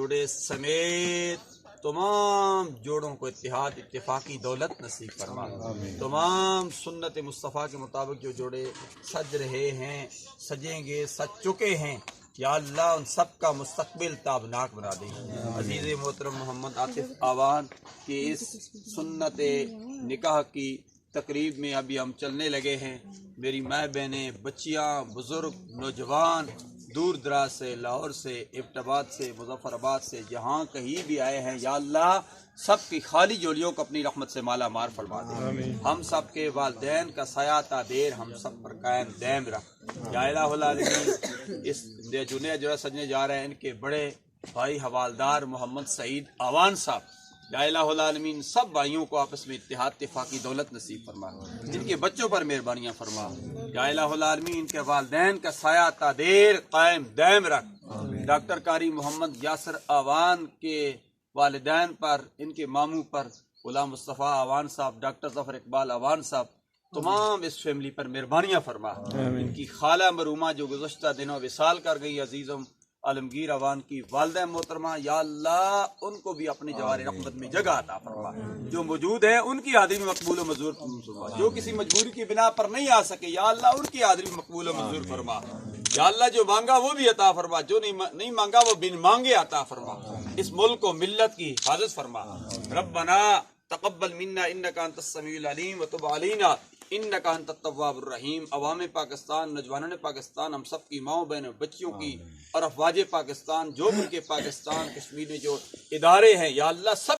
जोड़े समेत तमाम जोड़ों को इत्तेहाद इत्तेफाकी दौलत नसीब फरमा। तमाम सुन्नत मुस्तफ़ा के मुताबिक जो जोड़े सज रहे हैं, सजेंगे, सज चुके हैं, या अल्लाह उन सब का मुस्तकबिल ताबनाक बना दे। अजीज़ मोहतरम मोहम्मद आतिफ आवान की इस सुन्नत निकाह की तकरीब में अभी हम चलने लगे हैं। मेरी माँ बहनें, बच्चियाँ, बुज़ुर्ग, नौजवान दूर दराज से, लाहौर से, एबटाबाद से, मुजफ्फराबाद से, जहाँ कहीं भी आए हैं, या अल्लाह सब की खाली जोलियों को अपनी रहमत से माला मार फरमा दे। हम सब के वालिदैन का साया तादेर हम सब पर कायम दैम रख। या इलाहुल आलमीन, इस जुने जो सजने जा रहे हैं, इनके बड़े भाई हवालदार मोहम्मद सईद आवान साहब, या इलाहुल आलमीन सब भाइयों को आपस में इत्तेहाद इत्तेफाकी दौलत नसीब फरमा। इनके बच्चों पर मेहरबानियाँ फरमा। या इलाहुल आलमीन इनके वालिदैन का साया तादेर कायम दैम रख। डॉक्टर कारी मोहम्मद यासर आवान के वालिदैन पर, इनके मामू पर गुलाम मुस्तफ़ा आवान साहब, डॉक्टर ज़फ़र इकबाल आवान साहब, तमाम इस फैमिली पर मेहरबानियाँ फरमा। इनकी खाला मरूमा जो गुज़श्ता दिनों विसाल कर गई, अजीज़म आलमगीर अवान की वालदा मोहतरमा, या अल्लाह उनको भी अपनी जवार रहमत में जगह अता फरमा। जो मौजूद है उनकी हाजिरी में मकबूल मंजूर फरमा। जो किसी मजबूरी की बिना पर नहीं आ सके, या अल्लाह उनकी हाजिरी में मकबूल मंजूर फरमा। या अल्लाह जो मांगा वो भी अता फरमा, जो नहीं मांगा वो बिन मांगे अता फरमा। इस मुल्क को मिल्लत की हिफाजत फरमा। रब्बना तक़ब्बल मिन्ना इन्नका अंतस समीउल अलीम व तुब अलैना इन्नका अंतत तव्वाबुर रहीम। अवाम पाकिस्तान, नौजवानों पाकिस्तान, हम सब की माओ बहनों बच्चियों की, और अफवाज पाकिस्तान, जो मुल्क पाकिस्तान कश्मीर में जो इदारे हैं, या अल्लाह सब